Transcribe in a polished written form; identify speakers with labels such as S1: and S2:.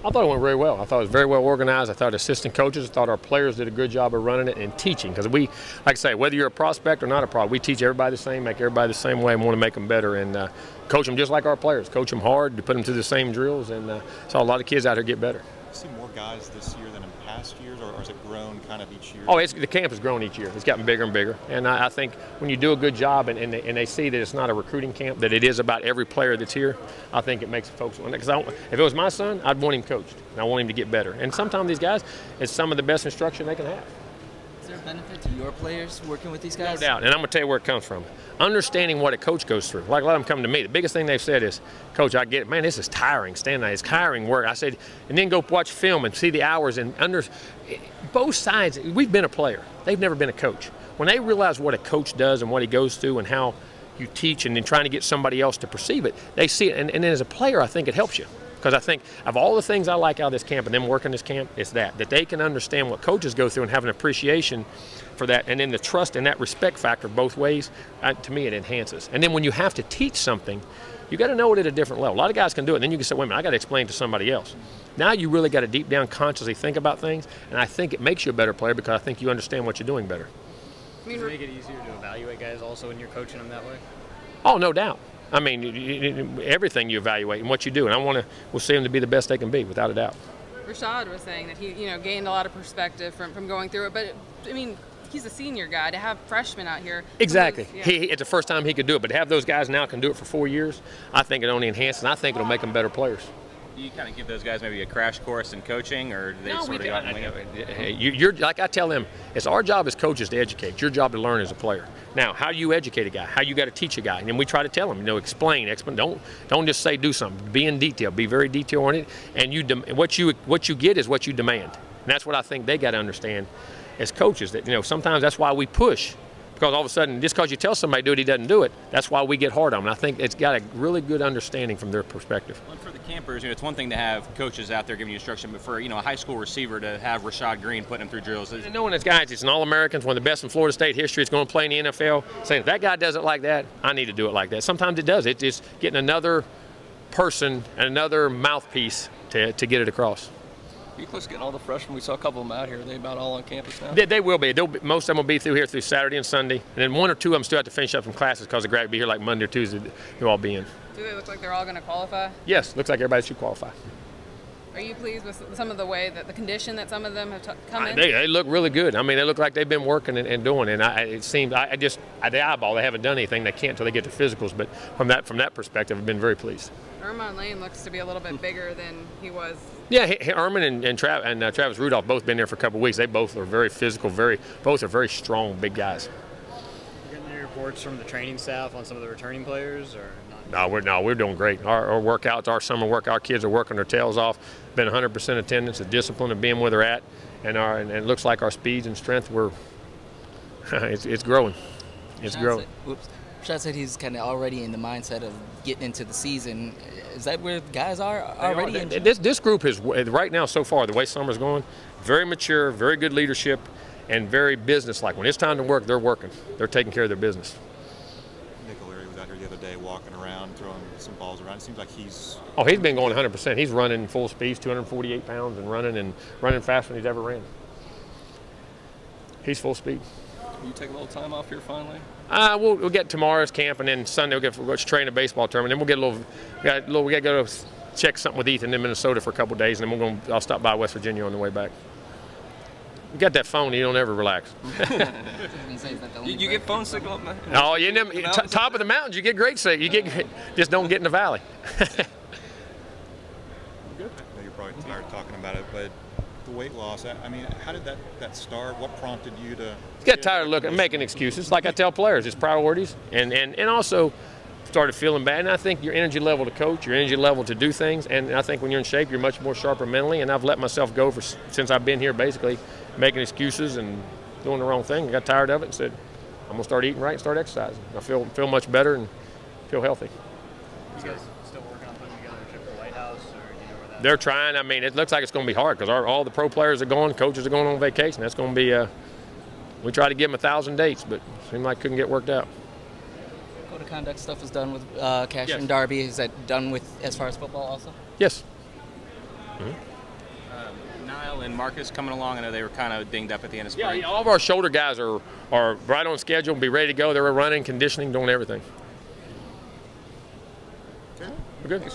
S1: I thought it went very well. I thought it was very well organized. I thought assistant coaches, I thought our players did a good job of running it and teaching. Because we, like I say, whether you're a prospect or not a prospect, we teach everybody the same, make everybody the same way, and want to make them better. And coach them just like our players. Coach them hard, to put them through the same drills, and saw a lot of kids out here get better.
S2: Do you see more guys this year than in past years, or has it grown kind of each year?
S1: Oh, the camp has grown each year. It's gotten bigger and bigger. And I think when you do a good job and they see that it's not a recruiting camp, that it is about every player that's here, I think it makes folks want it. Because if it was my son, I'd want him coached, and I want him to get better. And sometimes these guys, it's some of the best instruction they can have.
S3: Is there a benefit to your players working with these guys?
S1: No doubt, and I'm going to tell you where it comes from. Understanding what a coach goes through. Like a lot of them come to me. The biggest thing they've said is, Coach, I get it. Man, this is tiring. Standing there, it's tiring work. I said, and then go watch film and see the hours. And both sides, we've been a player. They've never been a coach. When they realize what a coach does and what he goes through and how you teach and then trying to get somebody else to perceive it, they see it. And then as a player, I think it helps you. Because I think of all the things I like out of this camp and them working this camp, it's that they can understand what coaches go through and have an appreciation for that, and then the trust and that respect factor both ways, to me it enhances. And then when you have to teach something, you got to know it at a different level. A lot of guys can do it, and then you can say, wait a minute, I got to explain it to somebody else. Now you really got to deep down consciously think about things, and I think it makes you a better player because I think you understand what you're doing better.
S4: Does it make it easier to evaluate guys also when you're coaching them that way?
S1: Oh, no doubt. I mean, everything you evaluate and what you do, and we'll see them to be the best they can be, without a doubt.
S5: Rashad was saying that he, gained a lot of perspective from going through it, but I mean, he's a senior guy. To have freshmen out here,
S1: exactly. It's the first time he could do it, but to have those guys now can do it for 4 years, I think it only enhances, and I think it'll make them better players.
S6: Do you kind of give those guys maybe a crash course in coaching, or do they sort of
S1: you're like I tell them, it's our job as coaches to educate. It's your job to learn as a player. Now, how do you educate a guy? How you got to teach a guy? And then we try to tell them, explain. Don't just say do something. Be in detail. Be very detail oriented. And what you get is what you demand. And that's what I think they got to understand as coaches. That sometimes that's why we push. Because all of a sudden, just because you tell somebody to do it, he doesn't do it, that's why we get hard on him. And I think it's got a really good understanding from their perspective.
S6: Well, for the campers, it's one thing to have coaches out there giving you instruction, but for a high school receiver to have Rashad Green putting him through drills.
S1: And knowing this guy, it's an All-American, one of the best in Florida State history, it's going to play in the NFL, saying if that guy does it like that, I need to do it like that. Sometimes it does. It's just getting another person and another mouthpiece to get it across.
S7: Are you close to getting all the freshmen? We saw a couple of them out here. Are they about all on campus now?
S1: They will be. Most of them will be through Saturday and Sunday. And then one or two of them still have to finish up some classes because they're going to be here like Monday or Tuesday. They'll all be in.
S5: Do they look like they're all going to qualify?
S1: Yes, looks like everybody should qualify.
S5: Are you pleased with some of the way that the condition that some of them have come in?
S1: They look really good. I mean, they look like they've been working and doing. And it seems the eyeball, they haven't done anything. They can't until they get to physicals. But from that perspective, I've been very pleased.
S5: Ermon Lane looks to be a little bit bigger than he was.
S1: Yeah, Ermon and Travis Rudolph both been there for a couple of weeks. They both are very physical, both are very strong, big guys.
S4: You getting any reports from the training staff on some of the returning players, or not?
S1: We're doing great. Our workouts, our summer work, our kids are working their tails off. Been 100% attendance, the discipline of being where they're at, and it looks like our speeds and strength it's growing. It's growing.
S3: Rashad said he's kind of already in the mindset of getting into the season. Is that where guys are already?
S1: This group is, right now so far, the way summer's going, very mature, very good leadership, and very business-like. When it's time to work, they're working. They're taking care of their business.
S2: Nick O'Leary was out here the other day walking around, throwing some balls around. It seems like he's
S1: been going 100%. He's running full speed, 248 pounds, and running faster than he's ever ran. He's full speed.
S7: Will you take a little time off here finally?
S1: We'll get tomorrow's camp, and then Sunday we'll go train a baseball tournament. Then we'll get we got to go check something with Ethan in Minnesota for a couple of days, and then I'll stop by West Virginia on the way back. You got that phone, you don't ever relax.
S7: You get phone signal up, man?
S1: Oh, you never, top of the mountains, you get great signal. Just don't get in the valley.
S2: Good. I know you're probably tired of talking about it, but the weight loss, I mean, how did that start? What prompted you to
S1: get tired of making excuses? Like I tell players, it's priorities, and also started feeling bad. And I think your energy level to coach, your energy level to do things, and I think when you're in shape, you're much more sharper mentally. And I've let myself go since I've been here, basically making excuses and doing the wrong thing. I got tired of it and said, I'm gonna start eating right and start exercising. I feel much better and feel healthy.
S4: You guys still working on putting together a trip to the White House, or do you know where that?
S1: They're trying. I mean, it looks like it's going to be hard because all the pro players are going, coaches are going on vacation. That's going to be. We tried to give them 1,000 dates, but it seemed like couldn't get worked out.
S3: Code of conduct stuff is done with Cash
S1: Yes.
S3: and Darby. Is that done with as far as football also?
S1: Yes. Mm-hmm.
S6: Kyle and Marcus coming along? I know they were kind of dinged up at the end of spring.
S1: Yeah, all of our shoulder guys are right on schedule, be ready to go. They're running, conditioning, doing everything. We're good.